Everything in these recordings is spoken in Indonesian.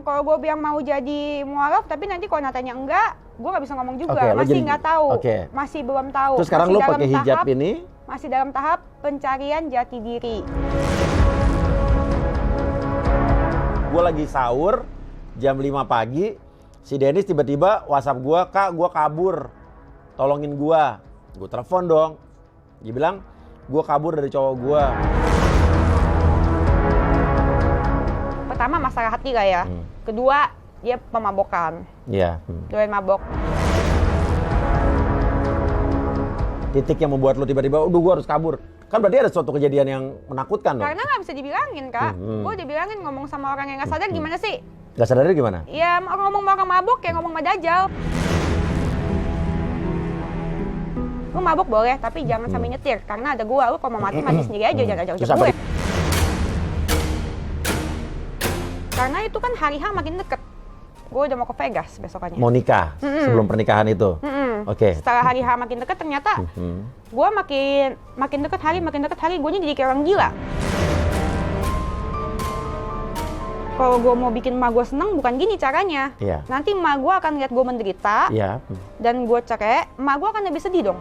Kalau gue bilang mau jadi mualaf, tapi nanti kalau Natanya enggak, gue nggak bisa ngomong juga. Oke, masih nggak tahu, masih belum tahu. Terus sekarang masih lu pakai hijab ini? Masih dalam tahap pencarian jati diri. Gue lagi sahur jam 5 pagi, si Dennis tiba-tiba WhatsApp gue, "Kak, gue kabur, tolongin gue." Gue telepon dong, dia bilang, "Gue kabur dari cowok gue." Pertama masalah hati lah ya. Kedua, dia pemabokan. Iya. Doain mabok. Titik yang membuat lo tiba-tiba, gue harus kabur. Kan berarti ada suatu kejadian yang menakutkan dong. Karena nggak bisa dibilangin, Kak. Gue dibilangin ngomong sama orang yang nggak sadar gimana sih? Nggak sadarnya gimana? Ya ngomong sama orang mabok kayak ngomong sama Dajjal. Lu mabok boleh, tapi jangan sambil nyetir. Karena ada gua, lu kalau mau mati sendiri aja, jangan jauh-jauh gue. Karena itu kan hari H makin deket. Gue udah mau ke Vegas besokannya. Mau nikah sebelum pernikahan itu? Oke. Setelah hari H makin deket, ternyata gue makin deket hari, gue jadi kayak orang gila. Kalau gue mau bikin emak gue seneng, bukan gini caranya. Iya. Nanti emak gue akan lihat gue menderita, Iya. dan gue cerai, emak gue akan lebih sedih dong.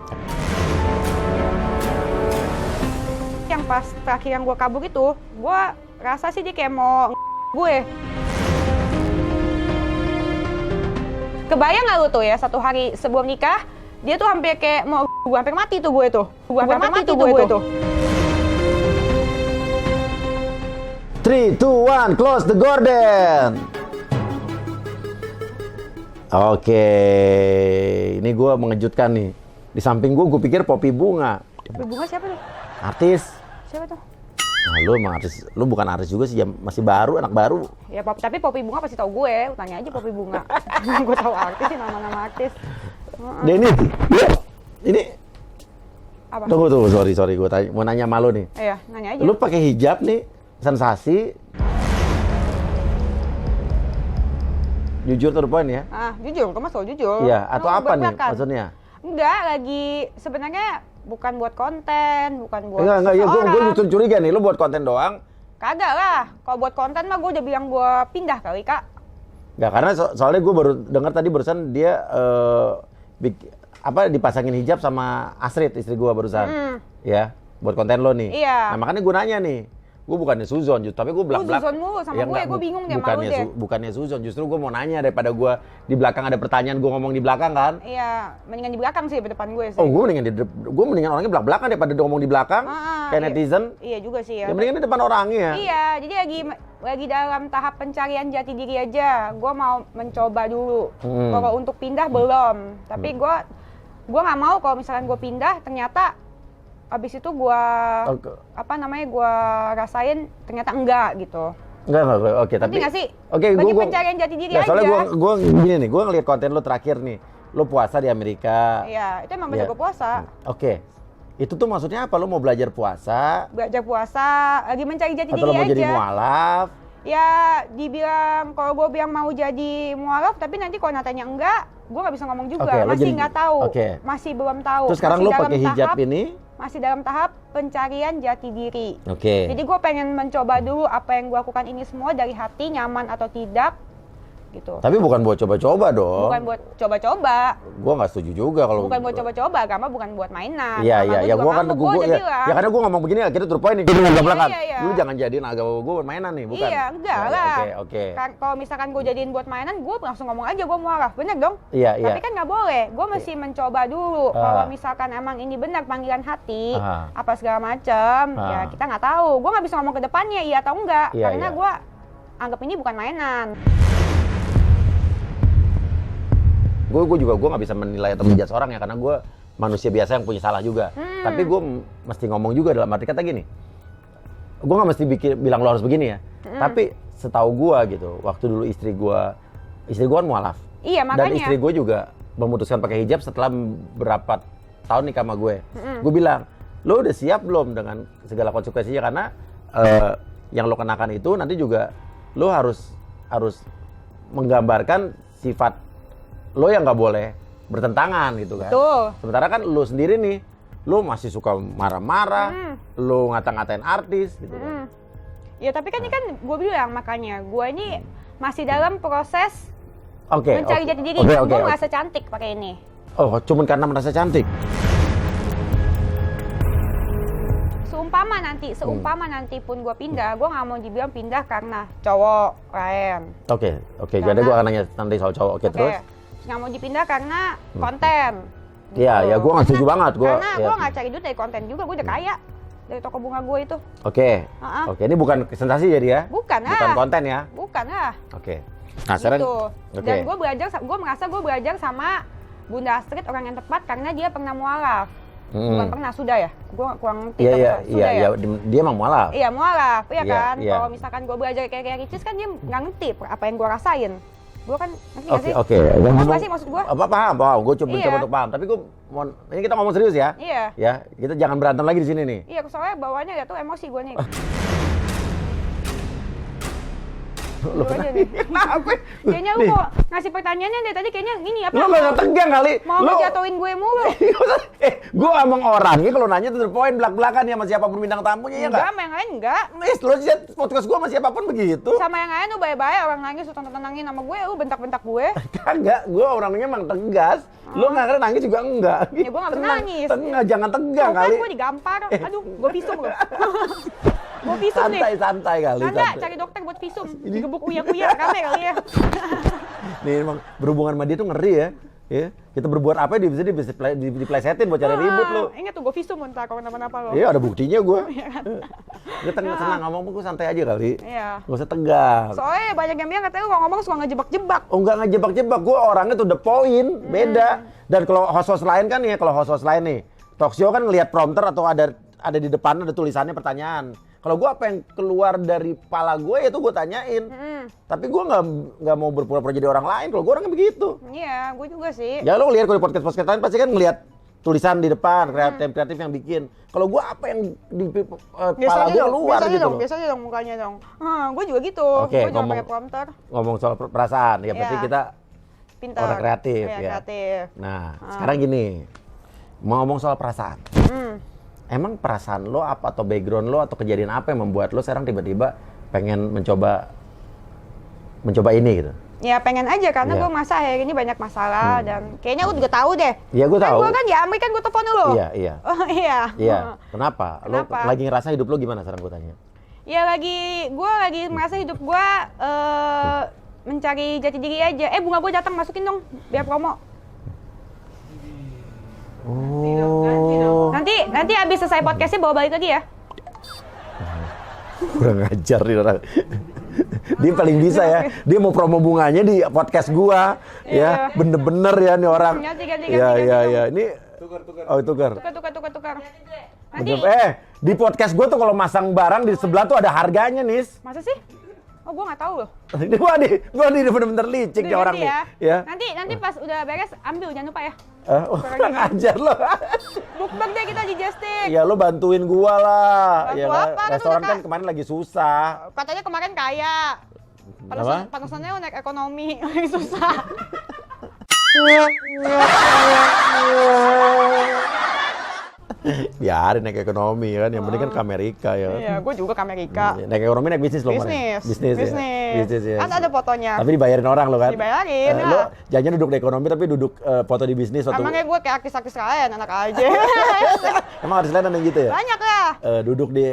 Yang pas terakhir yang gue kabur itu, gue rasa sih dia kayak mau gue. Kebayang gak lu tuh ya, satu hari sebelum nikah, dia tuh hampir kayak mau gue, hampir mati tuh gue tuh. Gue hampir mati tuh gue tuh. 3, 2, 1, close the gorden. Oke, ini gue mengejutkan nih. Di samping gue pikir Poppy Bunga. Poppy Bunga siapa tuh? Artis. Siapa tuh? Nah, lu emang artis, lu bukan artis juga sih, masih baru, anak baru. Ya, tapi Poppy Bunga pasti tahu gue. Tanya aja Poppy Bunga. Gue tahu artis sih, nama-nama artis. Denny, ini apa? Tunggu, sorry, gue mau nanya sama lu nih. Iya, nanya aja. Lu pakai hijab nih, sensasi. Jujur to the point ya? Jujur, kamu selalu jujur. Iya, atau apa nih maksudnya? Enggak, lagi sebenarnya bukan buat konten, bukan buat Enggak, ya gue curiga nih, lu buat konten doang. Kagak lah, kalau buat konten mah gue udah bilang gue pindah kali, Kak. Enggak, karena soalnya gue baru dengar tadi barusan dia dipasangin hijab sama Astrid, istri gue barusan. Ya, buat konten lo nih. Iya. Nah, makanya gue nanya nih. Gue bukannya suzon, tapi gue belak-belak. Suzon mulu sama gue bingung deh malu deh. Bukannya suzon, justru gue mau nanya daripada gue di belakang ada pertanyaan, gue ngomong di belakang kan. Iya, mendingan di belakang sih, di depan gue sih. Oh, gue mendingan orangnya belak-belakan daripada ngomong di belakang, kayak netizen. Iya juga sih ya. Ya mendingan di depan orangnya. Iya, jadi lagi dalam tahap pencarian jati diri aja. Gue mau mencoba dulu. Kalau untuk pindah belum, tapi gue nggak mau kalau misalkan gue pindah ternyata abis itu gue gue rasain ternyata enggak gitu. Enggak, oke. Tapi nggak sih? Oke, gue pencarian jati diri aja. Soalnya gue gini nih, gue ngeliat konten lo terakhir nih, lo puasa di Amerika. Iya, itu emang bener gue puasa. Oke, itu tuh maksudnya apa? Lo mau belajar puasa? Belajar puasa, lagi mencari jati diri aja. Atau lo mau jadi mualaf? Ya, dibilang kalau gue bilang mau jadi mualaf, tapi nanti kalau Natanya enggak, gue nggak bisa ngomong juga. Masih nggak tahu, masih belum tahu. Terus sekarang lo pakai hijab ini? Masih dalam tahap pencarian jati diri. Oke. Jadi gue pengen mencoba dulu apa yang gue lakukan ini semua dari hati, nyaman atau tidak, gitu. Tapi bukan buat coba-coba dong. Bukan buat coba-coba. Gue nggak setuju juga kalau. Bukan buat coba-coba, agama bukan buat mainan. Iya. Gue kan ya karena gue ngomong begini, kita terpoin nih. Gue belakang. Lu jangan jadiin agama gue buat mainan nih, bukan? Iya, enggak lah. Oke. Kalau misalkan gue jadiin buat mainan, gue langsung ngomong aja gue mualaf, bener dong? Iya. Tapi kan nggak boleh. Gue mesti mencoba dulu. Kalau misalkan emang ini benar panggilan hati, apa segala macem, ya kita nggak tahu. Gue nggak bisa ngomong ke depannya iya atau enggak, karena gue anggap ini bukan mainan. Gue nggak bisa menilai atau menjudge orang ya, karena gue manusia biasa yang punya salah juga. Tapi gue mesti ngomong juga dalam arti kata gini. Gue nggak mesti bilang lo harus begini ya. Tapi setahu gue gitu, waktu dulu istri gue kan mualaf. Iya, makanya. Dan istri gue juga memutuskan pakai hijab setelah berapa tahun nikah sama gue. Gue bilang, lo udah siap belum dengan segala konsekuensinya, karena yang lo kenakan itu nanti juga lo harus menggambarkan sifat lo yang nggak boleh bertentangan gitu kan. Betul. Sementara kan lo sendiri nih, lo masih suka marah-marah, lo ngata-ngatain artis gitu kan. Ya tapi kan ini kan gue bilang, makanya gue ini masih dalam proses Oke. mencari jati diri. Oke, Gue merasa cantik pakai ini. Oh, cuman karena merasa cantik. Seumpama nanti pun gue pindah, gue nggak mau dibilang pindah karena cowok lain. Oke. Jadi gue akan nanya nanti soal cowok. Oke, terus? Nggak mau dipindah karena konten. Iya, gue nggak setuju banget. Karena gue nggak cari duit dari konten juga, gue udah kaya dari toko bunga gue itu. Oke, ini bukan sensasi jadi ya? Bukan konten ya? Bukan lah. Oke. Nah, sekarang, gitu. Dan gue merasa gue belajar sama Bunda Astrid orang yang tepat karena dia pernah mualaf. Bukan pernah, sudah ya? Gue kurang ngerti. Iya, dia emang mualaf. Iya, mualaf, iya kan? Iya. Kalau misalkan gue belajar kayak Ricis kan dia nggak ngerti apa yang gue rasain. Gue kan, ngerti nggak sih? Oke. Paham nggak sih maksud gue? Paham. Gue coba untuk paham. Tapi ini kita ngomong serius ya? Iya. Ya, kita jangan berantem lagi di sini nih. Iya, soalnya bawaannya ya tuh emosi gue nih. Lu aja nih. Kayaknya lu mau ngasih pertanyaannya dari tadi kayaknya gini apa? Lu nggak tegang kali. Mau ngejatuhin gue mulu. Gue emang orangnya kalau nanya tuh poin belak-belakan ya sama siapapun bintang tamunya ya nggak? Enggak, sama yang lain enggak. Lu lihat podcast gue sama siapapun begitu. Sama yang lain lu baik-baik, orang nangis lu tenang-tenangin sama gue, lu bentak-bentak gue. Kagak, gue orangnya emang tegas. Lu nggak kira nangis juga enggak. Ya gue nggak nangis. Tenang, jangan tegang kali. Kan gue digampar. Aduh, gue visum loh. Gue visum nih. Santai kali. Enggak, cari dokter buat visum. Digebuk uyak-uyak rame kali ya. Nih emang berhubungan sama dia tuh ngeri ya. Ya, kita berbuat apa bisa diplesetin buat cari ribut lu. Ingat tuh gue visum ntar kalau kenapa-napa lo. Iya, ada buktinya gue. Gue Iya. tenang ngomong, gue santai aja kali. Iya. Gak usah tegang. Soalnya banyak yang bilang katanya lu kalau ngomong suka ngejebak-jebak. Oh, enggak ngejebak-jebak, gue orangnya tuh the point, beda. Dan kalau host-host lain kan ya, kalau host-host lain nih, talk show kan ngelihat prompter atau ada di depan ada tulisannya pertanyaan. Kalau gue apa yang keluar dari kepala gue itu gue tanyain. Tapi gue nggak mau berpura-pura jadi orang lain. Kalau gue orangnya begitu. Iya, gue juga sih. Ya lo lihat kalau di podcast lain pasti kan ngelihat tulisan di depan, kreatif yang bikin. Kalau gue apa yang di kepala gue keluar gitu loh. Biasanya dong mukanya dong. Gue juga gitu. Oke, Gue juga pakai prompter. ngomong soal perasaan, ya berarti kita Pintar. orang kreatif Iya, ya. kreatif. Nah, sekarang gini, mau ngomong soal perasaan. Emang perasaan lo apa atau background lo atau kejadian apa yang membuat lo sekarang tiba-tiba pengen mencoba ini gitu? Ya pengen aja karena gue masa akhir ini banyak masalah dan kayaknya lu juga tahu deh. Iya gue tahu. Gue kan di Amerika gue telepon dulu. Iya. Oh iya. Iya. Kenapa? Lo lagi ngerasa hidup lo gimana sekarang gue tanya? Ya gue lagi merasa hidup gue mencari jati diri aja. Bunga gue datang masukin dong biar promo. Oh. Nanti abis selesai podcastnya bawa balik lagi ya. Kurang ajar nih orang. Dia paling bisa ya. Dia mau promo bunganya di podcast gua. Ya, bener-bener ya nih orang. Ganti. Iya. Ini tukar. Nanti di podcast gua tuh kalau masang barang di sebelah tuh ada harganya, Nis. Masa sih? Oh, gue nggak tahu loh. Gua nih bener-bener licik ya orang nih. Ya. Nanti pas udah beres ambil, jangan lupa ya. Kurang ajar lo. Bukbang deh kita di Justic. Ya lo bantuin gua lah. Bantu ya, apa? Restoran kan kemarin lagi susah. Katanya kemarin kaya. Panasannya naik ekonomi, lagi susah. Biarin naik ekonomi kan, yang penting kan ke Amerika ya. Iya, gue juga ke Amerika. Naik ekonomi naik bisnis loh. Bisnis. Ya. Kan ada fotonya. Tapi dibayarin orang lo kan. Dibayarin. Lo jangan duduk di ekonomi tapi duduk foto di bisnis. Emangnya gue kayak artis-artis lain, anak aja. Emang artis lain ada yang gitu ya? Banyak lah. Duduk di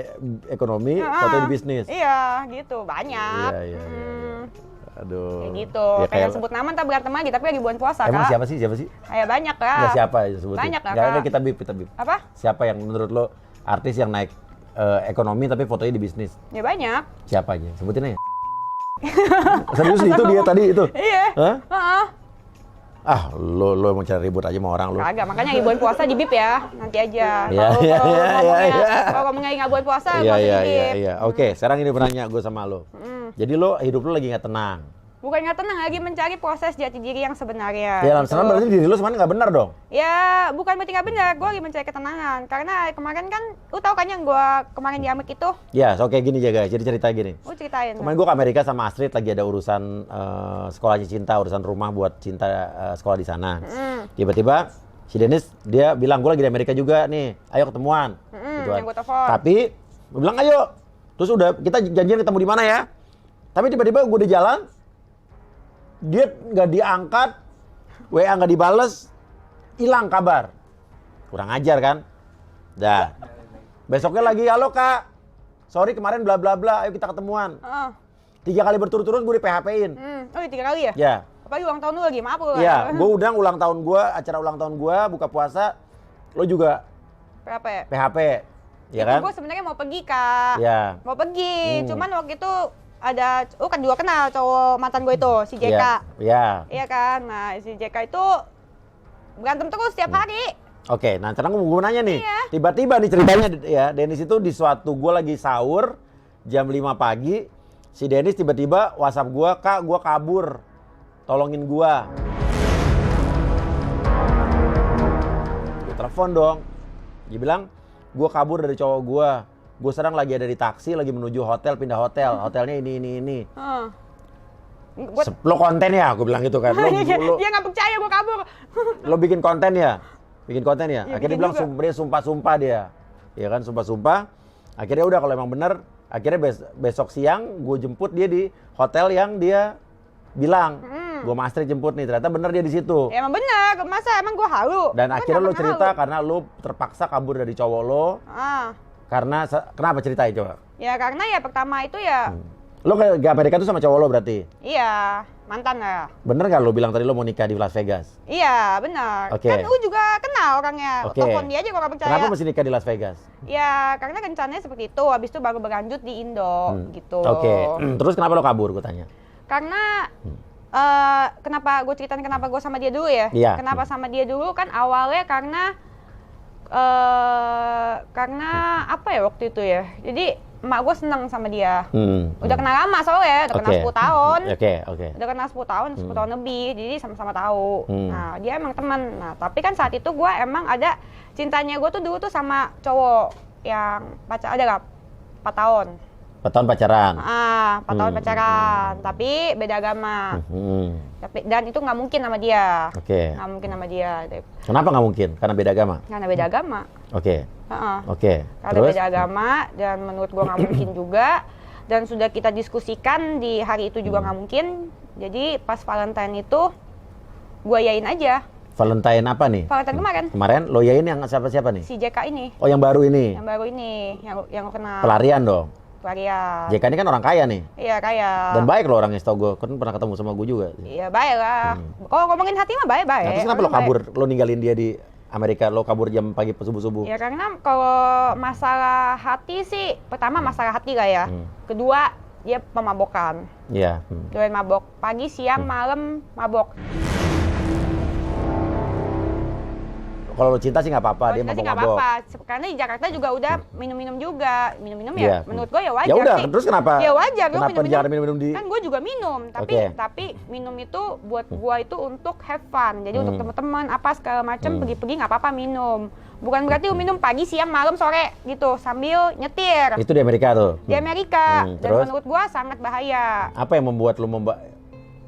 ekonomi, foto di bisnis. Iya, gitu. Banyak. Iya. Aduh. Kayak gitu. Ya, pengen sebut nama ntar berantem lagi, tapi lagi bulan puasa, Emang Kak. siapa sih? Kayak banyak, Kak. Nggak siapa ya sebutin? Banyak lah, Nggak, Kak. kita bip. Apa? Siapa yang menurut lo artis yang naik ekonomi tapi fotonya di bisnis? Ya banyak. Siapa aja? Sebutin aja. Serius itu dia tadi itu? Iya. Hah? Lo mau cari ribut aja sama orang lo. Kagak, makanya lagi bulan puasa di bip ya. Nanti aja. Iya. Kalau ngomongnya nggak bulan puasa, nggak usah di bip. Iya. Oke, sekarang ini bertanya gue sama lo. Jadi lo hidup lo lagi nggak tenang. Bukan nggak tenang, lagi mencari proses jati diri yang sebenarnya. Ya, sekarang berarti diri lo sebenarnya nggak benar dong? Ya, bukan berarti nggak benar. Gue lagi mencari ketenangan. Karena kemarin kan, lu tahu kan yang gue kemarin di Amerika itu? Ya, so kayak gini aja guys. Jadi cerita gini. Lu ceritain. Kemarin gue ke Amerika sama Astrid lagi ada urusan sekolahnya Cinta, urusan rumah buat Cinta sekolah di sana. Tiba-tiba si Dennis dia bilang gue lagi di Amerika juga nih, ayo ketemuan. Gitu kan. Yang gue telepon. Tapi gue bilang ayo. Terus udah kita janjian ketemu di mana ya? Tapi tiba-tiba gue di jalan Dia nggak diangkat, WA nggak dibales, hilang kabar. Kurang ajar kan? Dah. Besoknya lagi, halo kak, sorry kemarin bla bla bla, ayo kita ketemuan. 3 kali berturut-turut gue di PHP-in. Oh 3 kali ya? Ya. Apalagi ulang tahun lu lagi, maaf lu. Iya, gue udah ulang tahun gue, acara ulang tahun gue, buka puasa, lo juga Berapa ya? PHP, ya Itu kan? gue sebenarnya mau pergi kak. Iya. Mau pergi, cuman waktu itu ada, kan juga kenal cowok mantan gue itu, si JK. Iya. Iya kan, nah si JK itu berantem terus setiap hari. Oke, nah sekarang gue nanya nih, Iya. tiba-tiba nih ceritanya ya, Dennis itu di suatu, gue lagi sahur, jam 5 pagi, si Dennis tiba-tiba WhatsApp gue, kak gue kabur, tolongin gue. Gue telepon dong, dia bilang, gue kabur dari cowok gue sekarang lagi ada di taksi, lagi menuju hotel, pindah hotel, hotelnya ini. Lo konten ya, gue bilang gitu kan, Dia nggak percaya gue kabur. lo bikin konten ya? Bikin konten ya? Ya, Akhirnya dia bilang dia sumpah-sumpah dia. Ya kan, sumpah-sumpah. Akhirnya udah kalau emang bener, akhirnya besok siang gue jemput dia di hotel yang dia bilang. Gue sama Astrid jemput nih, ternyata bener dia di situ. Ya, emang bener, masa emang gue halu? Dan Gua akhirnya nggak lo pernah cerita halu. karena lo terpaksa kabur dari cowok lo. Karena, kenapa ceritain coba? Ya karena ya pertama itu ya, Lo ke Amerika tuh sama cowok lo berarti? iya mantan ya. Bener gak lo bilang tadi lo mau nikah di Las Vegas? Iya benar. Oke. Kan lu juga kenal orangnya. Oke. Telepon dia aja kalau nggak percaya. Kenapa mesti nikah di Las Vegas? Ya karena rencananya seperti itu. Habis itu baru berlanjut di Indo gitu. Oke. Terus kenapa lo kabur, gue tanya? Karena kenapa gue ceritain kenapa gue sama dia dulu ya? Iya. Kenapa sama dia dulu kan awalnya karena apa ya waktu itu ya? Jadi emak gue seneng sama dia. Udah kenal lama soalnya, udah kenal 10 tahun. Oke. Udah kenal 10 tahun, 10 tahun lebih, jadi sama-sama tahu. Nah, dia emang teman. Nah, tapi kan saat itu gue emang ada cintanya gue tuh dulu tuh sama cowok yang ada gak? 4 tahun. 4 tahun pacaran? 4 tahun pacaran, tapi beda agama. Dan itu nggak mungkin sama dia. Oke. Nggak mungkin sama dia. Kenapa nggak mungkin? Karena beda agama? Karena beda agama. Oke. Oke. Karena Terus? beda agama, dan menurut gue nggak mungkin juga. Dan sudah kita diskusikan di hari itu juga nggak mungkin. Jadi pas Valentine itu gue yain aja. Valentine apa nih? Valentine kemarin. Kemarin lo yain yang siapa nih? Si JK ini. Oh, yang baru ini? Yang baru ini, yang lo kenal. Pelarian dong? Pelarian. JK ini kan orang kaya nih? Iya, kaya. Dan baik lo orangnya, setau gue. Kan pernah ketemu sama gue juga. Iya, baik lah. Kalau ngomongin hati mah baik-baik. Nah, terus kenapa lo kabur? Lo ninggalin dia di Amerika, lo kabur jam pagi subuh-subuh? Ya karena kalau masalah hati sih, pertama masalah hati lah ya. Kedua, dia pemabokan. Iya. Doain mabok. Pagi, siang, malam mabok. Kalau lo cinta sih nggak apa-apa, dia Kalau sih nggak mabok-mabok. apa-apa. Karena di Jakarta juga udah minum-minum juga. Minum-minum Iya. ya, menurut gue ya wajar Ya udah, sih. terus kenapa? Ya wajar, lu Kenapa di minum-minum. Jakarta minum-minum di? Kan gue juga minum, tapi minum itu buat gue itu untuk have fun. Jadi untuk teman-teman apa segala macam pergi-pergi nggak apa-apa minum. Bukan berarti lu minum pagi, siang, malam, sore gitu sambil nyetir. Itu di Amerika tuh? Di Amerika. Dan Terus? menurut gue sangat bahaya. Apa yang membuat lo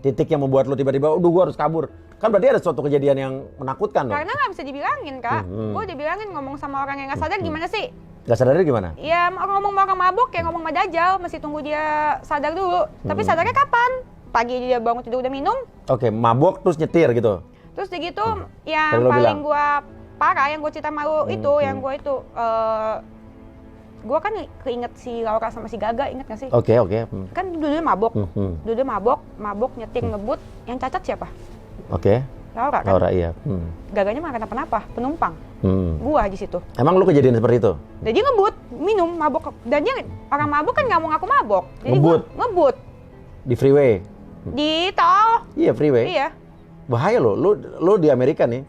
titik yang membuat lo tiba-tiba, gue harus kabur? Kan berarti ada suatu kejadian yang menakutkan dong? Karena nggak bisa dibilangin kak. Gue dibilangin ngomong sama orang yang nggak sadar gimana sih? Gak sadarnya gimana? Ya ngomong sama orang mabuk kayak ngomong sama Dajjal, mesti tunggu dia sadar dulu. Tapi sadarnya kapan? Pagi dia bangun tidur udah minum. Oke, mabok terus nyetir gitu? Terus udah gitu yang Tadi lo paling bilang. gue parah, yang gue cerita malu itu, yang gue itu gue kan keinget si Laura sama si Gaga, inget gak sih? Oke. Kan dulu mabok, dulu mabok nyetir ngebut, yang cacat siapa? Oke. Laura kan? Laura, iya. Gaganya mah kenapa-napa, penumpang. Gua di situ. Emang lu kejadian seperti itu? Dan dia ngebut, minum, mabok. Dan dia orang mabok kan nggak mau ngaku mabok. Jadi Ngebut? gua ngebut Di freeway? di tol. Iya, freeway. Iya. Bahaya lo. Lo di Amerika nih,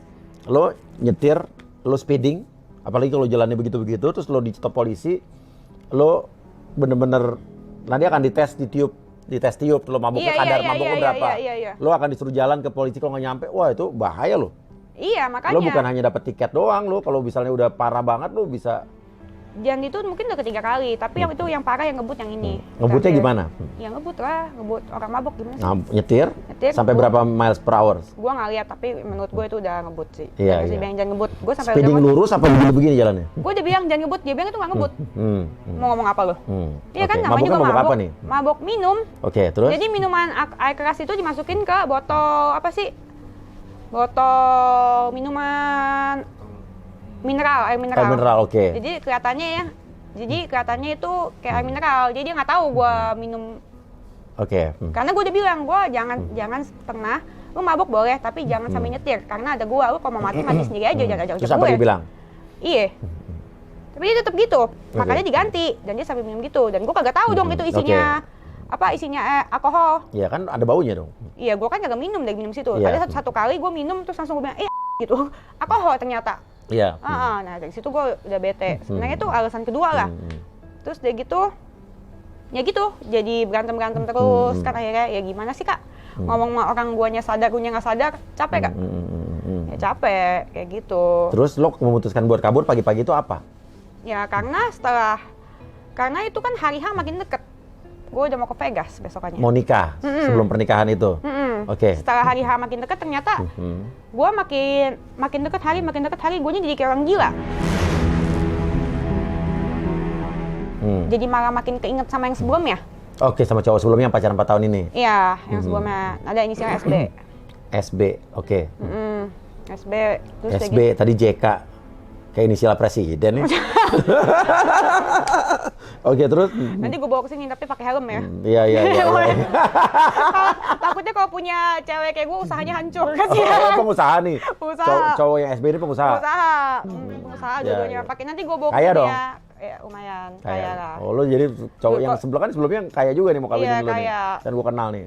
lo nyetir, lo speeding, apalagi kalau jalannya begitu-begitu, terus lo dicetop polisi, lo bener-bener nanti akan dites tiup, lo mabuknya kadar mabuknya berapa. Iya. Lo akan disuruh jalan ke polisi kalau nggak nyampe, wah itu bahaya lo. Iya, makanya. Lo bukan hanya dapat tiket doang, lo kalau misalnya udah parah banget lo bisa Jan itu mungkin udah ketiga kali, tapi yang itu yang parah yang ngebut yang ini. Ngebutnya gimana? Ya ngebut lah, ngebut orang mabok gimana sih? Nyetir? Sampai ngebut. berapa miles per hour? Gua nggak lihat, tapi menurut gue itu udah ngebut sih. Iya, Dia bilang jangan ngebut, gue sampai speeding lurus apa begini jalannya? Gue udah bilang jangan ngebut, dia bilang itu nggak ngebut. Mau ngomong apa lo? Iya kan namanya Mabuknya juga mabuk mabok. apa nih? Mabok minum. Oke, terus? Jadi minuman air keras itu dimasukin ke botol apa sih? Botol minuman mineral, air mineral. Air mineral, oke. Jadi kelihatannya itu kayak air mineral. Jadi dia nggak tahu gue minum. Oke. Karena gue udah bilang gue jangan setengah. Lu mabok boleh, tapi jangan sampai nyetir. Karena ada gue, lu kalau mau mati sendiri aja, jangan ajak Terus apa gue. dia bilang? Iya. Tapi dia tetap gitu. Makanya diganti dan dia sampai minum gitu. Dan gue kagak tahu dong itu isinya apa isinya alkohol. Iya kan ada baunya dong. Iya, gue kan kagak minum dari minum situ. Iya. Ada satu kali gue minum terus langsung gue bilang, gitu. Alkohol ternyata. Iya. Nah dari situ gue udah bete. Sebenarnya itu alasan kedua lah. Terus dia gitu, ya gitu. Jadi berantem terus. Kan akhirnya ya gimana sih kak? Ngomong sama orang guanya sadar, guanya nggak sadar, capek kak? Ya capek, kayak gitu. Terus lo memutuskan buat kabur pagi-pagi itu apa? Ya karena itu kan hari H makin deket. Gue udah mau ke Vegas besokannya. Mau nikah sebelum pernikahan itu. Oke. Setelah hari H makin deket ternyata gue makin deket hari gue jadi kayak orang gila. Jadi malah makin keinget sama yang sebelumnya. Oke, sama cowok sebelumnya yang pacaran 4 tahun ini. Iya, yang sebelumnya ada inisialnya SB. SB, oke. SB. Terus SB tadi JK. Kayak inisial presiden ya. Oke, terus? Nanti gue bawa ke sini tapi pakai helm ya. Iya. Takutnya kalau punya cewek kayak gue usahanya hancur kan sih. Pengusaha nih. Pengusaha. Cowok yang SB ini pengusaha. Pengusaha dua-duanya. Pakai nanti gue bawa ke kaya sini dong. Ya lumayan, kaya lah. Oh, lo jadi cowok yang sebelah kan sebelumnya kaya juga nih mau kawinin lo nih. Dan gue kenal nih.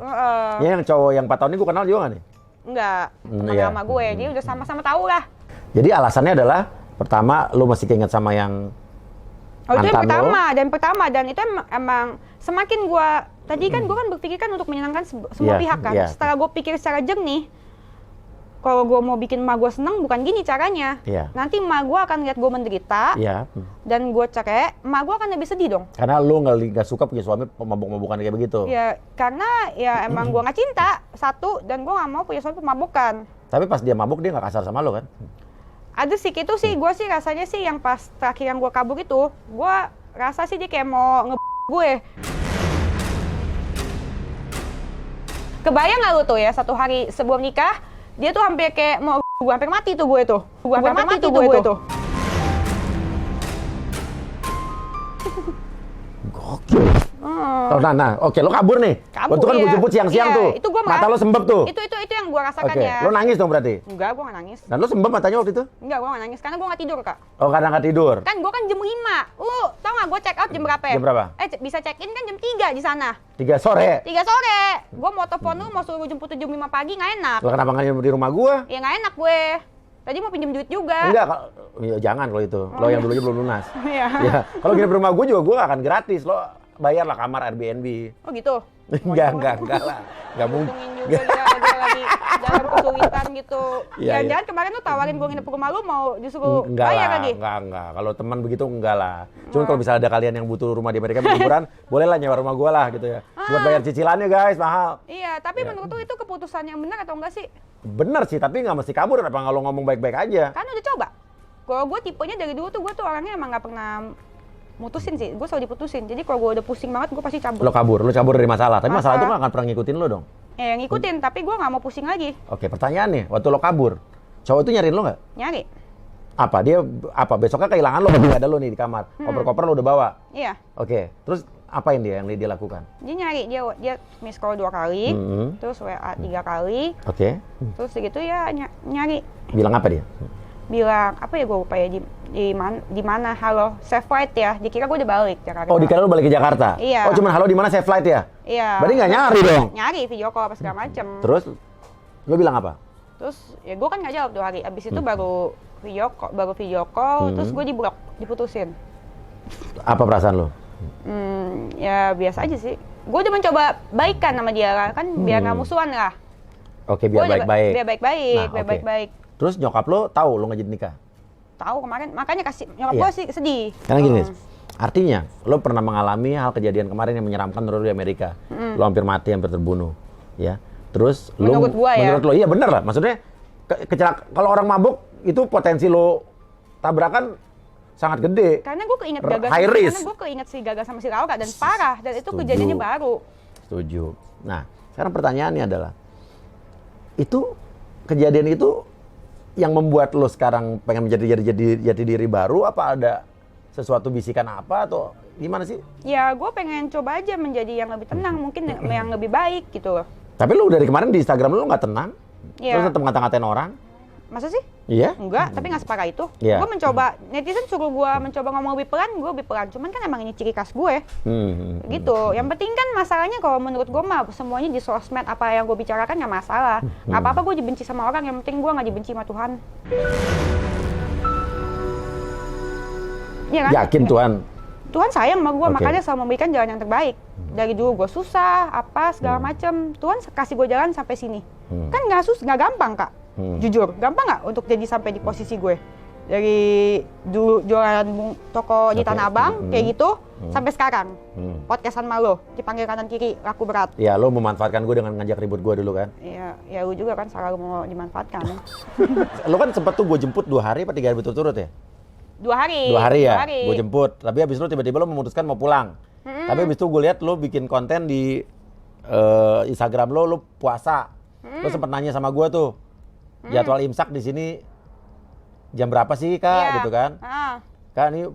Ya yang cowok yang 4 tahun ini gue kenal juga gak nih? Enggak, teman lama gue. Jadi udah sama-sama tahu lah. Jadi alasannya adalah pertama lo masih keinget sama yang itu yang pertama dan itu emang semakin gue tadi kan gue kan berpikir kan untuk menyenangkan semua pihak kan. Setelah gue pikir secara jernih, kalau gue mau bikin emak gue seneng bukan gini caranya. Nanti emak gue akan lihat gue menderita dan gue cerai, emak gue akan lebih sedih dong. Karena lo nggak suka punya suami pemabuk-mabukan kayak begitu. Ya karena ya emang gue nggak cinta satu dan gue nggak mau punya suami pemabukan. Tapi pas dia mabuk dia nggak kasar sama lo kan? Ada sih itu sih gue sih rasanya sih yang pas terakhir yang gue kabur itu gue rasa sih dia kayak mau gue. Kebayang nggak lu tuh ya satu hari sebelum nikah dia tuh hampir kayak mau gue hampir mati tuh gue tuh. Gue hampir mati tuh gue tuh. Gokil. Oke, lo kabur nih. Waktu kan gue jemput siang-siang tuh. Itu gua mata lo sembab tuh. Itu yang gue rasakan ya. Lo nangis dong berarti? Enggak, gue nggak nangis. Dan lo sembab matanya waktu itu? Enggak, gue nggak nangis karena gue nggak tidur kak. Oh, karena nggak tidur? Kan gue kan jam 5. Tau nggak gue check out jam berapa? Jam berapa? Bisa check in kan jam 3 di sana. 3 sore? 3 sore. Gue mau telepon lu mau suruh jemput jam 5 pagi nggak enak. Lo kenapa nggak di rumah gue? Ya nggak enak gue. Tadi mau pinjam duit juga. Enggak, ya jangan kalau itu. Lo yang dulunya belum lunas. Iya. Ya, kalau nginep di rumah gue juga gue akan gratis. Lo bayar lah kamar Airbnb. Oh gitu? Enggak lah. Enggak mungkin. Untungin juga dia lagi dalam kesulitan gitu. Jangan-jangan kemarin lu tawarin gue nginep ke rumah lu mau disuruh bayar lagi? Enggak. Kalau teman begitu enggak lah. Cuma kalau misalnya ada kalian yang butuh rumah di Amerika liburan, boleh lah nyewa rumah gue lah gitu ya. Buat bayar cicilannya guys, mahal. Iya, tapi menurut lu itu keputusan yang benar atau enggak sih? Bener sih, tapi nggak mesti kabur. Kenapa nggak lo ngomong baik-baik aja? Kan udah coba. Kalau gue tipenya dari dulu tuh gue tuh orangnya emang nggak pernah mutusin sih. Gue selalu diputusin. Jadi kalau gue udah pusing banget gue pasti cabut. Lo kabur dari masalah. Tapi masalah itu nggak akan pernah ngikutin lo dong? Yang ngikutin, tapi gue nggak mau pusing lagi. Oke, pertanyaannya, waktu lo kabur, cowok itu nyariin lo nggak? Nyari. Apa? Besoknya kehilangan lo, nggak ada lo nih di kamar. Koper-koper lo udah bawa? Iya. Oke, terus apain dia yang dia lakukan? Dia nyari, dia miss call 2 kali, terus WA 3 kali. Oke. Terus segitu ya nyari. Bilang apa dia? Bilang apa ya gue lupa ya di mana halo safe flight ya. Dikira gue udah balik Jakarta. Oh, dikira lo balik ke Jakarta? Iya. Oh, cuman halo di mana safe flight ya? Iya. Berarti nggak nyari dong? Nyari video call apa segala macem. Terus lo bilang apa? Terus ya gue kan nggak jawab 2 hari. Abis itu baru video call, terus gue diblok, diputusin. Apa perasaan lo? Ya biasa aja sih. Gue udah mencoba baikan sama dia kan biar nggak musuhan lah. Oke, biar baik-baik. Biar baik-baik. Terus nyokap lo tahu lo nggak jadi nikah? tahu kemarin, makanya kasih nyokap Iya. gue sih sedih. Karena gini, artinya lo pernah mengalami hal kejadian kemarin yang menyeramkan menurut lo di Amerika. Lo hampir mati, hampir terbunuh, ya. Terus lo Menurut gua ya. menurut lo iya bener lah. Maksudnya kalau orang mabuk itu potensi lo tabrakan sangat gede. Karena gue keinget High risk. karena gue keinget si Gaga sama si Laura dan parah, dan itu Setuju. kejadiannya baru. Setuju. Nah, sekarang pertanyaannya adalah itu kejadian itu yang membuat lo sekarang pengen menjadi jati diri baru, apa ada sesuatu bisikan apa atau gimana sih? Ya gue pengen coba aja menjadi yang lebih tenang, mungkin yang lebih baik gitu loh. Tapi lo dari kemarin di Instagram lo nggak tenang, Iya. terus tetap ngata-ngatain orang. Masa sih? Iya? Enggak, tapi nggak separah itu. Iya. Gue mencoba, netizen suruh gue mencoba ngomong lebih pelan, gue lebih pelan. Cuman kan emang ini ciri khas gue, gitu. Yang penting kan masalahnya kalau menurut gue mah semuanya di sosmed, apa yang gue bicarakan nggak masalah. Nggak apa-apa gue dibenci sama orang, yang penting gue nggak dibenci sama Tuhan. Iya kan? Yakin Tuhan? Tuhan sayang sama gue, Oke. makanya selalu memberikan jalan yang terbaik. Dari dulu gue susah, apa segala macem, Tuhan kasih gue jalan sampai sini. Kan nggak gampang kak. Jujur, gampang nggak untuk jadi sampai di posisi gue? Dari dulu jualan toko di Oke. Tanah Abang, kayak gitu, sampai sekarang. Podcastan sama lo, dipanggil kanan kiri, laku berat. Ya lo memanfaatkan gue dengan ngajak ribut gue dulu kan? Iya, ya lu juga kan selalu mau dimanfaatkan. Lo kan sempet tuh gue jemput 2 hari apa 3 hari berturut-turut ya? 2 hari. 2 hari ya, 2 hari. gue jemput. Tapi habis itu tiba-tiba lo memutuskan mau pulang. Tapi habis itu gue lihat lo bikin konten di Instagram lo puasa. Lo sempet nanya sama gue tuh, jadwal imsak di sini jam berapa sih kak, Iya. gitu kan? Kak ini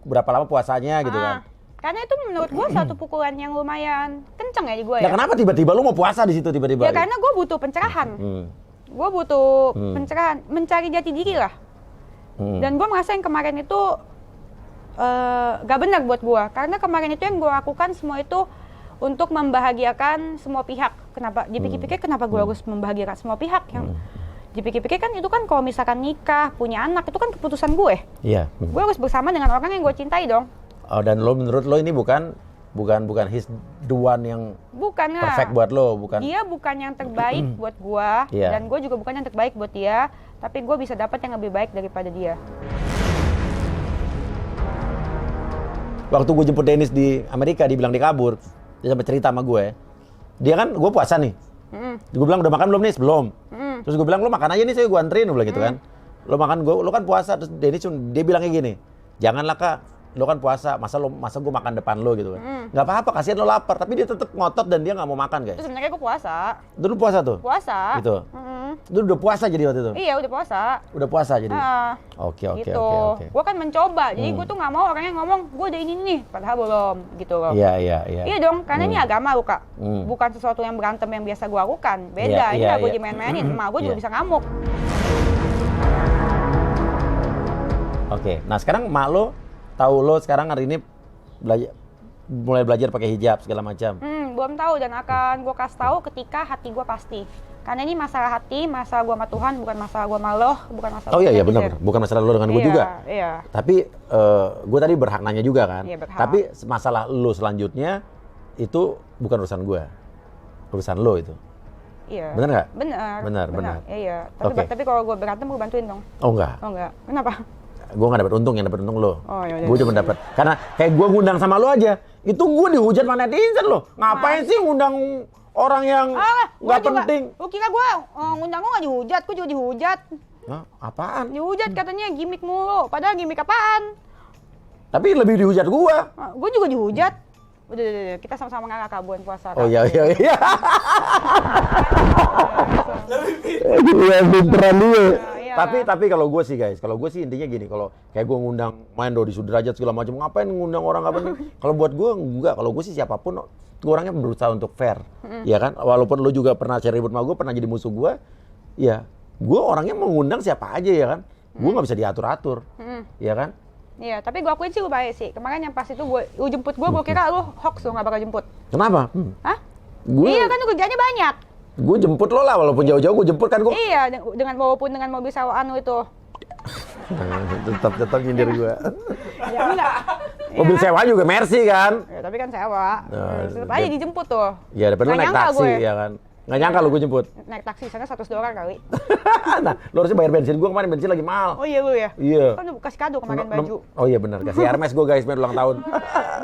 berapa lama puasanya gitu kan? Karena itu menurut gue satu pukulan yang lumayan kenceng ya di gue Nah ya. kenapa tiba-tiba lo mau puasa di situ tiba-tiba? Ya karena gue butuh pencerahan. Gue butuh pencerahan, mencari jati diri lah. Dan gue merasa yang kemarin itu gak benar buat gue. Karena kemarin itu yang gue lakukan semua itu untuk membahagiakan semua pihak. Kenapa? Dipikir-pikir kenapa gue harus membahagiakan semua pihak? Yang dipikir-pikir kan itu kan kalau misalkan nikah, punya anak, itu kan keputusan gue. Iya. Gue harus bersama dengan orang yang gue cintai dong. Oh, dan lo menurut lo ini bukan his the one yang Bukan lah. perfect buat lo, bukan? Dia bukan yang terbaik buat gua, Iya. dan gue juga bukan yang terbaik buat dia, tapi gue bisa dapat yang lebih baik daripada dia. Waktu gue jemput Dennis di Amerika, dia bilang dia kabur. Dia sampai cerita sama gue. Dia kan, gue puasa nih. Gue bilang, udah makan belum nih? Belum. Terus gue bilang, lo makan aja nih, saya gue anterin. Gue bilang gitu kan. Lo makan, lo kan puasa. Terus Dennis, dia bilangnya gini, janganlah kak, lo kan puasa, masa gue makan depan lo gitu kan. Nggak apa-apa, kasihan lo lapar. Tapi dia tetap ngotot dan dia nggak mau makan guys. Terus sebenarnya gue puasa. Dulu puasa tuh? Puasa. Gitu? Dulu udah puasa jadi waktu itu? Iya, udah puasa. Udah puasa jadi? Ah, Oke. gitu. Gue kan mencoba, jadi gue tuh nggak mau orangnya ngomong, gue udah ini nih, padahal belum, gitu loh. Iya. Iya dong, karena ini agama lu kak, bukan sesuatu yang berantem yang biasa gue lakukan. Beda, ini Iya, gak gue iya. dimain-mainin, emak gue juga Iya. bisa ngamuk. Oke, nah sekarang mak lo tahu lo sekarang hari ini mulai belajar pakai hijab segala macam. Belum tahu dan akan gue kasih tahu ketika hati gue pasti. Karena ini masalah hati, masalah gue sama Tuhan, bukan masalah gue sama lo, bukan masalah Oh gua iya sama benar, netizen. bukan masalah lo dengan gue Iya, juga. Iya. Tapi gue tadi berhak nanya juga kan. Iya, berhak. Tapi masalah lo selanjutnya itu bukan urusan gue, urusan lo itu. Iya. Bener nggak? Benar. Benar. Iya. Oke. Tapi kalau gue berantem gue bantuin dong. Oh enggak, Oh enggak. Kenapa? gue nggak dapat untung, yang dapat untung lo. Oh, yaudah. Gue cuma dapat karena kayak gue ngundang sama lo aja, itu gue dihujat sama netizen lo. Ngapain sih ngundang orang yang nggak penting? Lu kira gue ngundang gue nggak dihujat? Gue juga dihujat. Hah? Apaan? Dihujat katanya gimmick mulu. Padahal gimmick apaan? Tapi lebih dihujat gue. Gue juga dihujat. Udah, kita sama-sama ngakak Kak, bulan puasa. Oh iya. Iya, pinteran dia. Iya. Tapi kalau gue sih guys, kalau gue sih intinya gini, kalau kayak gue ngundang main Dodi Sudrajat segala macam, ngapain ngundang orang nggak penting? Kalau buat gue enggak, kalau gue sih siapapun, gue orangnya berusaha untuk fair, ya kan? Walaupun lo juga pernah cari ribut sama gue, pernah jadi musuh gue, ya gue orangnya mengundang siapa aja ya kan? Gue nggak bisa diatur-atur, ya kan? Iya, tapi gue akuin sih lu baik sih. Kemarin yang pas itu lu jemput gue kira lu hoax, lu nggak bakal jemput. Kenapa? Hah? Gue Iya kan lu kerjanya banyak. gue jemput lo lah, walaupun jauh-jauh gue jemput kan gue. Iya, dengan walaupun dengan mobil sewaan lu itu. Tetap nyindir gue. Ya enggak. Mobil sewa juga Mercy kan? Ya, tapi kan sewa. Nah, Tetep aja dijemput tuh. Ya daripada lo Nggak naik nyangka taksi gue. ya kan. Nggak nyangka lu gue jemput. Naik taksi sana $100 kali. Nah, lu harusnya bayar bensin. Gue kemarin bensin lagi mahal. Oh iya lu ya? Iya. Kan udah kasih kado kemarin baju. Oh iya benar, kasih Hermes gue guys, biar ulang tahun.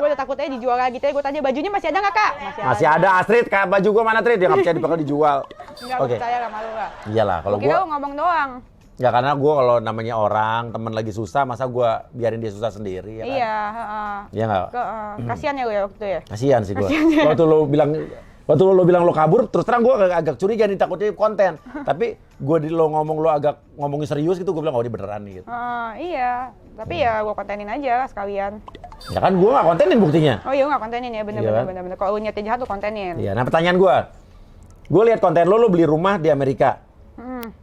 Gue udah takutnya dijual lagi. Tadi gue tanya bajunya masih ada nggak kak? Masih ada Astrid, kayak baju gue mana Astrid? Dia nggak percaya bakal dijual. Enggak, gue percaya sama lu lah. Iyalah, kalau Kira gue lu ngomong doang. ya karena gue kalau namanya orang, temen lagi susah, masa gue biarin dia susah sendiri ya kan? Iya, Iya nggak? kasihan ya lu ya waktu itu ya? Kasihan sih gue. Waktu lo bilang lo kabur, terus terang gue agak curiga nih, takutnya konten. Tapi lo agak ngomongin serius gitu, gue bilang oh dia beneran nih gitu. Iya, tapi ya gue kontenin aja sekalian. Ya kan gue nggak kontenin buktinya. Oh iya, nggak kontenin ya, bener. Iya kan? Kalau lu niatnya jahat lu kontenin. Iya, nah pertanyaan gue lihat konten lo beli rumah di Amerika.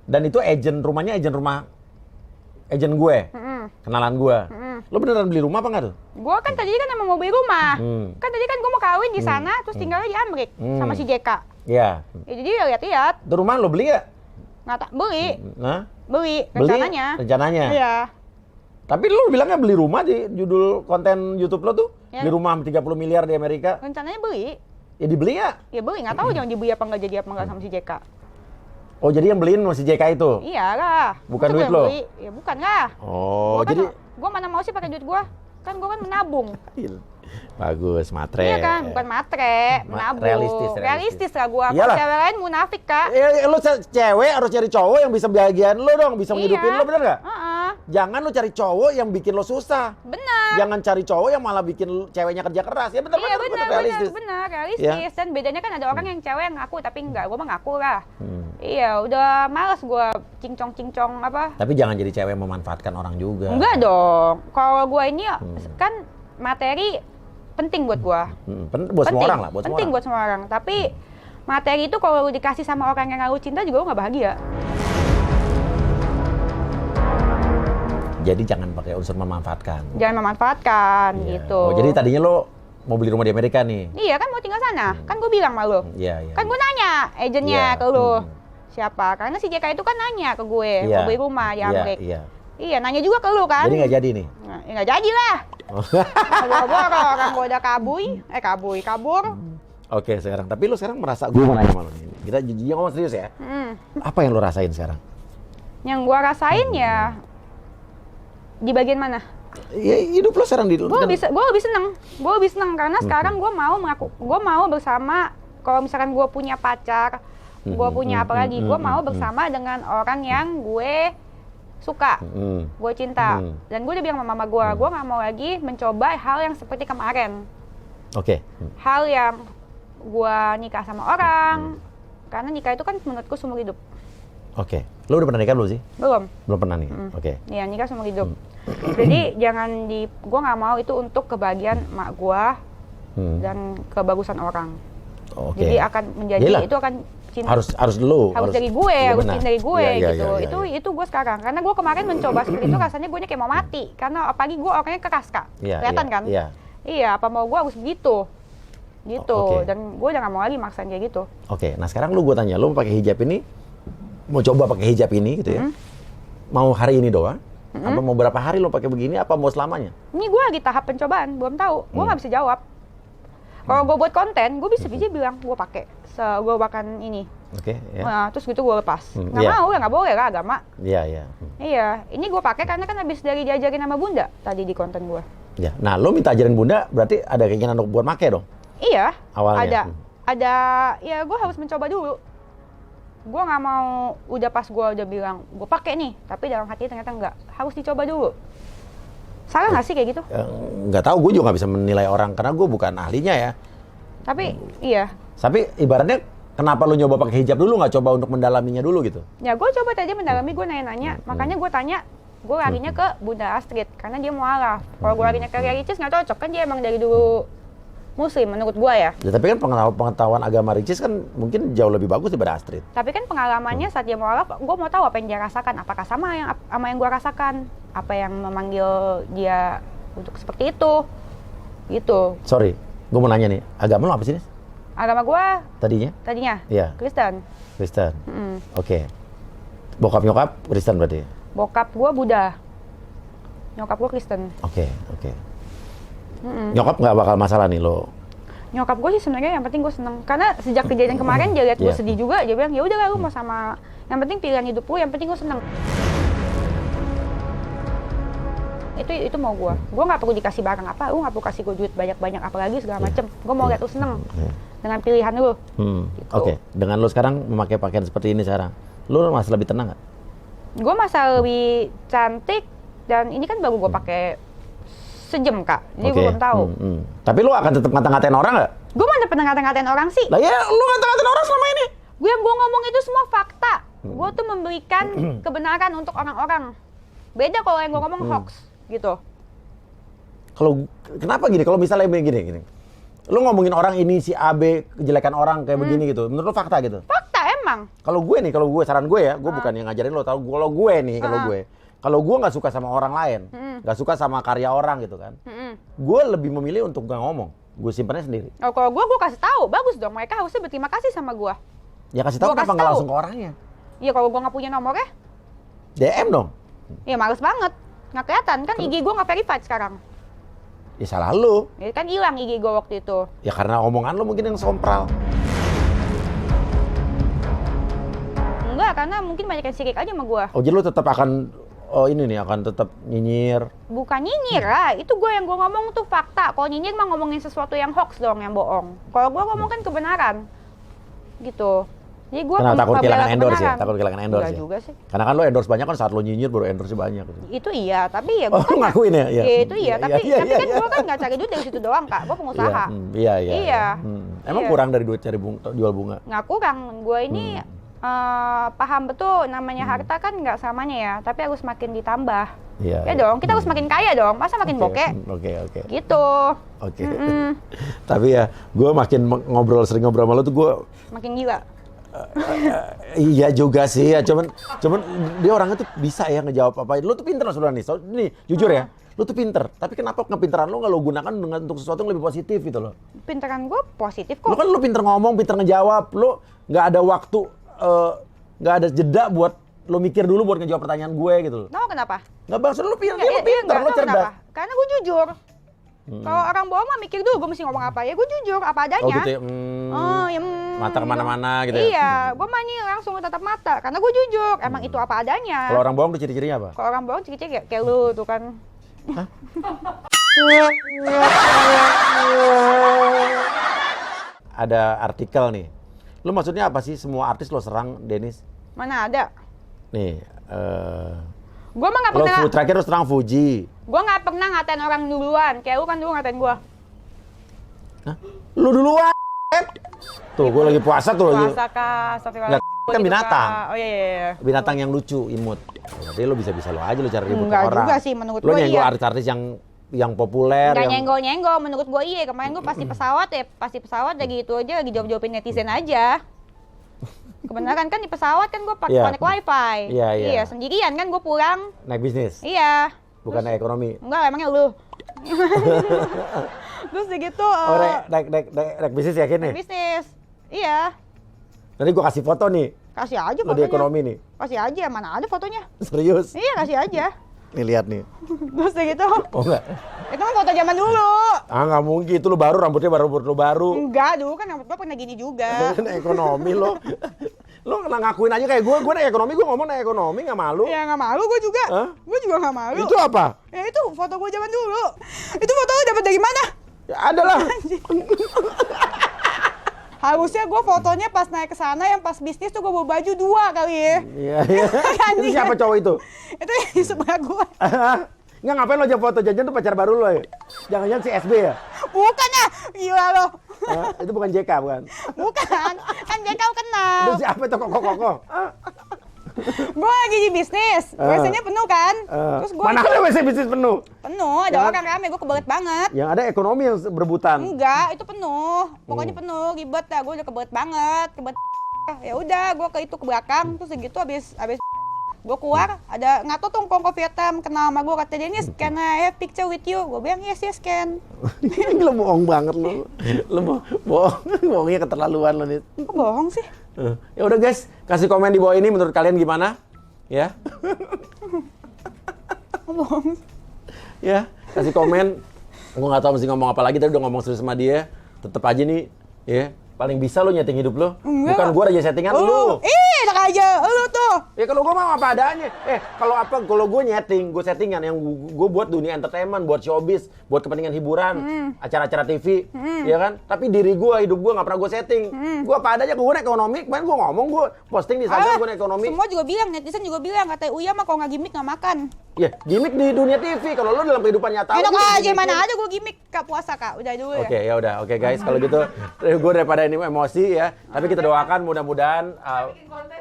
Dan itu agen gue, kenalan gue. Lo beneran beli rumah apa nggak tuh? Gue kan tadi kan emang mau beli rumah. Kan tadi kan gue mau kawin di sana, terus tinggalnya di Amerika sama si JK. Iya. Ya, jadi ya lihat-lihat. Itu rumah lo beli nggak? Nggak tak beli. Nah? Beli rencananya. Rencananya. Iya. Tapi lo bilangnya beli rumah di judul konten YouTube lo tuh, Ya. beli rumah 30 miliar di Amerika. Rencananya beli. Ya dibeli ya? Ya beli, nggak tahu jangan dibeli apa nggak jadi apa nggak sama si JK. Oh jadi yang beliin masih JK itu? Iya lah. Bukan Masa duit gua yang lo? beli? Ya bukan lah. Oh Gua jadi... gue mana mau sih pakai duit gue? Kan gue kan menabung. Bagus, matre. Iya kan, bukan matre, menabung. Realistis lah gue. Kalau Iyalah. cewek lain munafik kak. Lo cewek harus cari cowok yang bisa bahagiain lo dong, bisa menghidupin lo, bener nggak? Jangan lo cari cowok yang bikin lo susah. Benar. Jangan cari cowok yang malah bikin ceweknya kerja keras. Ya bener, Iya bener, realistis. benar, realistis. Ya. Dan bedanya kan ada orang yang cewek yang ngaku tapi enggak, gue mah ngaku lah. Iya, udah males gue cincong apa. Tapi jangan jadi cewek yang memanfaatkan orang juga. Enggak dong. Kalau gue ini kan materi penting buat gue. Buat semua orang lah, penting buat semua orang. Tapi materi itu kalau lu dikasih sama orang yang lu cinta juga lu nggak bahagia. Jadi jangan pakai unsur memanfaatkan. Jangan memanfaatkan gitu. Oh, jadi tadinya lo mau beli rumah di Amerika nih? Iya kan mau tinggal sana. Kan gue bilang sama lu. Iya. Kan gue nanya agennya ke lu. Siapa? Karena si JK itu kan nanya ke gue mau beli rumah di Amerika. Iya, nanya juga ke lu kan. Jadi nggak jadi nih? Nah, ya nggak jadi lah. Kalau orang gue udah kabur. Oke, sekarang. Tapi lu sekarang merasa, gue mau nanya sama lu nih. Kita ngomong serius ya. Apa yang lu rasain sekarang? Yang gue rasain ya di bagian mana? Ya hidup lo sekarang di. Gue lebih seneng karena sekarang gue mau bersama. Kalau misalkan gue punya pacar, gue punya apa lagi? Gue mau bersama dengan orang yang gue suka, gue cinta. Dan gue udah bilang sama mama gue nggak mau lagi mencoba hal yang seperti kemarin. Oke. Hal yang gue nikah sama orang, karena nikah itu kan menurutku seumur hidup. Oke. Lo udah pernah nikah belum sih? Belum pernah nih. Oke. Iya, nikah seumur hidup. Jadi gue nggak mau itu untuk kebahagiaan mak gue dan kebagusan orang. Oke. Jadi akan menjadi itu akan cinta. Harus dari gue, harus cinta dari gue gitu. Iya. Itu gue sekarang. Karena gue kemarin mencoba seperti itu rasanya gue kayak mau mati. Karena apalagi gue orangnya keras kak. Kelihatan kan? Iya. Apa mau gue harus begitu. Gitu. Dan gue udah nggak mau lagi maksain kayak gitu. Oke. Nah sekarang gue tanya, lo mau pakai hijab ini? Mau coba pakai hijab ini gitu ya? Mau hari ini doang? Apa mau berapa hari lo pakai begini? Apa mau selamanya? Ini gue lagi tahap pencobaan, belum tahu. Gue nggak bisa jawab. Kalau gue buat konten, gue bisa bilang gue pakai. Gue bahkan ini. Oke. Nah, terus gitu gue lepas. Nggak mau ya, nggak boleh lah agama. Iya. Iya, ini gue pakai karena kan habis dari diajarin sama bunda tadi di konten gue. Ya. Nah, lo minta ajarin bunda, berarti ada keinginan buat pakai dong? Iya. Awalnya. Ada. Ya gue harus mencoba dulu. Gue nggak mau udah pas gue udah bilang gue pakai nih, tapi dalam hati ternyata nggak. Harus dicoba dulu. Salah nggak sih kayak gitu? Nggak tahu, gue juga nggak bisa menilai orang karena gue bukan ahlinya ya. Tapi iya. Tapi ibaratnya kenapa lu nyoba pakai hijab dulu, nggak coba untuk mendalaminya dulu gitu? Ya gue coba tadi mendalami, gue nanya-nanya. Makanya gue tanya, gue larinya ke Bunda Astrid karena dia mualaf. Kalau gue larinya ke Ricis nggak cocok kan, dia emang dari dulu Muslim menurut gue ya. Ya tapi kan pengetahuan agama Ricis kan mungkin jauh lebih bagus daripada Astrid. Tapi kan pengalamannya saat dia mualaf, gue mau tahu apa yang dia rasakan. Apakah sama yang gue rasakan? Apa yang memanggil dia untuk seperti itu? Gitu. Sorry, gue mau nanya nih, agama lo apa sih? Agama gue tadinya? Iya. Kristen. Oke. Bokap nyokap Kristen berarti? Bokap gue Buddha. Nyokap gue Kristen. Oke. Nyokap nggak bakal masalah nih lo? Nyokap gue sih sebenarnya yang penting gue seneng. Karena sejak kejadian kemarin dia lihat gue sedih juga, dia bilang ya udah lah lu mau sama, yang penting pilihan hidup lu, yang penting gue seneng. Itu mau gue nggak perlu dikasih barang apa, lu nggak perlu kasih gue duit banyak-banyak apalagi segala macem. Gue mau lihat lu seneng dengan pilihan lu. Gitu. Oke. Dengan lu sekarang memakai pakaian seperti ini sekarang, lu masih lebih tenang nggak? Gue masa lebih cantik dan ini kan baru gue pakai sejam kak, jadi gue belum tahu. Tapi lu akan tetap ngata-ngatain orang nggak? Gue mana pernah ngata-ngatain orang sih? Lah ya, lu ngata-ngatain orang selama ini. Gue ngomong itu semua fakta. Gue tuh memberikan kebenaran untuk orang-orang. Beda kalau yang gue ngomong hoax, gitu. Kalau kenapa gini? Kalau misalnya gini. Lu ngomongin orang ini si A B kejelekan orang kayak begini gitu. Menurut lu fakta gitu? Fakta emang. Kalau gue saran gue ya, gue bukan yang ngajarin lo, tahu kalau gue nih, kalau gue nggak suka sama orang lain, nggak suka sama karya orang gitu kan, gue lebih memilih untuk nggak ngomong, gue simpannya sendiri. Oh, kalau gue kasih tahu, bagus dong, mereka harusnya berterima kasih sama gue. Ya kasih tahu, kenapa nggak langsung ke orangnya? Iya, kalau gue nggak punya nomornya, DM dong. Iya, males banget, nggak kelihatan kan IG gue nggak verified sekarang. Ya salah lu. Ya kan hilang IG gue waktu itu. Ya karena omongan lu mungkin yang sompral. Enggak, karena mungkin banyak yang sirik aja sama gue. Oh, jadi lu tetap akan akan tetap nyinyir. Bukan nyinyir lah, itu gue yang gue ngomong tuh fakta. Kalau nyinyir mah ngomongin sesuatu yang hoax dong, yang bohong. Kalau gue ngomong kan kebenaran, gitu. Jadi gue takut kehilangan endorse ya? Takut kehilangan endorse ya? juga sih. Karena kan lo endorse banyak kan, saat lo nyinyir baru endorse banyak. Itu iya, tapi ya gue kan ngakuin ya? Iya, itu iya, tapi kan gue kan nggak cari duit dari situ doang kak, gue pengusaha. Iya. Emang kurang dari duit cari jual bunga? Nggak kurang, gue ini paham betul namanya harta kan nggak samanya ya, tapi harus makin ditambah. Ya dong, kita harus makin kaya dong, masa makin bokeh? Oke. Gitu. Oke. Tapi ya, gue makin sering ngobrol sama lo tuh gue makin gila. Iya juga sih ya, cuman dia orangnya tuh bisa ya ngejawab apa. Lo tuh pinter sebenarnya nih, jujur ya. Lo tuh pinter, tapi kenapa kepintaran lo nggak lo gunakan untuk sesuatu yang lebih positif gitu loh? Pinteran gue positif kok. Lo pinter ngomong, pinter ngejawab. Lo nggak ada waktu, nggak ada jeda buat lo mikir dulu buat ngejawab pertanyaan gue gitu loh. Tahu kenapa? Nggak bangsa lo pinter, lo cerdas. Karena gue jujur. Kalau orang bohong mah mikir dulu gue mesti ngomong apa ya, gue jujur apa adanya. Oh gitu ya. Mata kemana-mana gitu ya. Iya, gue mah nih langsung tatap mata karena gue jujur, emang itu apa adanya. Kalau orang bohong tuh ciri-cirinya apa? Kalau orang bohong ciri-ciri kayak lu tuh kan. Hah? Ada artikel nih. Lu maksudnya apa sih semua artis lo serang, Denis? Mana ada? Nih, gue mah nggak pernah. Lo terakhir lo serang Fuji. Gue nggak pernah ngatain orang duluan, kayak lu kan dulu ngatain gue. Hah? Lu duluan? Tuh, gue lagi puasa tuh. Puasa kah? Nggak, kan binatang. Oh iya. Binatang yang lucu, imut. Jadi lo bisa-bisa lo aja lo cari ribut Enggak ke orang. Juga sih menurut gue iya. Lo nyenggol iya. artis-artis yang populer. Nggak nyenggol-nyenggol, menurut gue iya. Kemarin gue pasti pesawat lagi itu aja, lagi jawab-jawabin netizen aja. Kebenaran kan di pesawat kan gue pakai connect wifi. Iya, sendirian kan gue pulang. Naik bisnis? Iya. Bukan naik ekonomi? Enggak, emangnya lu. Terus segitu. Naik bisnis yakin nih? Bisnis. Iya. Nanti gue kasih foto nih. Kasih aja fotonya. Lo di ekonomi nih? Kasih aja, mana ada fotonya. Serius? Iya, kasih aja. Nih lihat nih. Terus segitu. Oh enggak? Itu kan foto zaman dulu. Nggak mungkin, itu lo baru, rambutnya baru. Enggak, dulu kan rambut gue pernah gini juga. Naik ekonomi lo. Lo ngakuin aja kayak gue naik ekonomi, gue ngomong naik ekonomi, nggak malu? Ya nggak malu, gue juga. Gue juga nggak malu. Itu apa? Ya itu foto gue zaman dulu. Itu foto lo dapat dari mana? Ya ada lah. Harusnya gue fotonya pas naik ke sana, yang pas bisnis tuh gue bawa baju 2 kali ya. Iya. Itu siapa cowok itu? Itu yang di sebelah gue. Nggak, ngapain lo aja foto jajan tuh pacar baru lo ya? Jangan-jangan si SB ya? Bukan ya, gila lo. Itu bukan JK bukan? Bukan, kan JK kenal. Itu siapa itu koko? Gue lagi di bisnis, WC-nya penuh kan? Terus gua mana ada WC bisnis penuh? Penuh, ada orang rame, gue kebelet banget. Yang ada ekonomi yang berebutan. Enggak, itu penuh. Pokoknya penuh, ribet dah. Gue udah kebelet banget, Ya udah, gue ke belakang, terus segitu abis gue keluar, ada ngato tuh kongko Vietnam kenal sama gue, kata Denis, can I have picture with you? Gue bilang yes can. Lo bohong banget lo. Lo bohongnya keterlaluan lo nih. Kok bohong sih? Ya udah guys, kasih komen di bawah ini menurut kalian gimana? Ya. Bohong. Ya, kasih komen. Gue nggak tahu mesti ngomong apa lagi, tadi udah ngomong serius sama dia. tetep aja nih, ya paling bisa lo nyeting hidup lo. Enggak. Bukan gua aja settingan lu. Enak aja, lu tuh. Ya kalau gua mah apa adanya. Kalau gua nyeting, gua settingan yang gua buat dunia entertainment, buat showbiz, buat kepentingan hiburan, acara-acara TV, ya kan? Tapi diri gua, hidup gua nggak pernah gua setting. Gua apa adanya, gua naik ekonomi. Kemarin gua ngomong, gua posting di Instagram gua naik ekonomi. Semua juga bilang, netizen juga bilang, kata Uya mah kalau nggak gimmick nggak makan. Ya, gimmick di dunia TV. Kalau lo dalam kehidupan nyata Enak lu aja, gimmick. mana ada gue gimmick Kak puasa Kak, udah dulu ya. Oke, ya udah. Oke guys, kalau gitu gue daripada ini emosi ya. Tapi kita doakan mudah-mudahan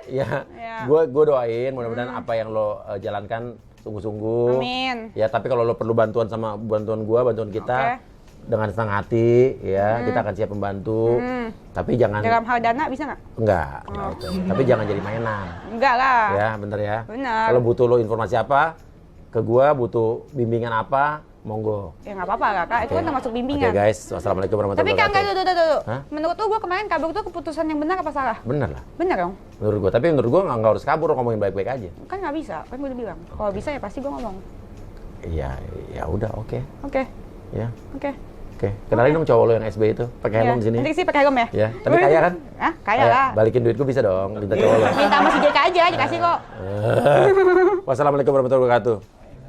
ya, gue doain mudah-mudahan apa yang lo jalankan sungguh-sungguh. Amin. Ya, tapi kalau lo perlu bantuan sama bantuan kita dengan senang hati ya, kita akan siap membantu. Tapi jangan Dalam hal dana bisa nggak? enggak gitu. Tapi jangan jadi mainan. Enggak lah. Ya, bener ya. Bener. Kalau butuh lo informasi apa ke gua, butuh bimbingan apa, monggo. Ya nggak apa-apa Kak, itu kan termasuk bimbingan. Oke guys, wassalamualaikum Tapi warahmatullahi Kak, wabarakatuh. tuh. Hah? Menurut lu gue kemarin kabur tuh keputusan yang benar apa salah? Bener lah, Bener dong? menurut gua. Tapi menurut gua nggak harus kabur, ngomongin baik-baik aja. Kan nggak bisa, kan gue udah bilang. Kalau bisa ya pasti gue ngomong. Iya, ya udah, oke. Oke, Ya, oke. oke. Kenalin dong cowok lo yang SB itu, pakai helm di sini. Nanti sih pakai helm ya? Ya, tapi kaya kan? Hah? Kaya Kaya. lah. Balikin duit gua bisa dong, minta cowok lo. Minta sama si JK aja, dikasih kok. Wassalamualaikum warahmatullahi wabarakatuh.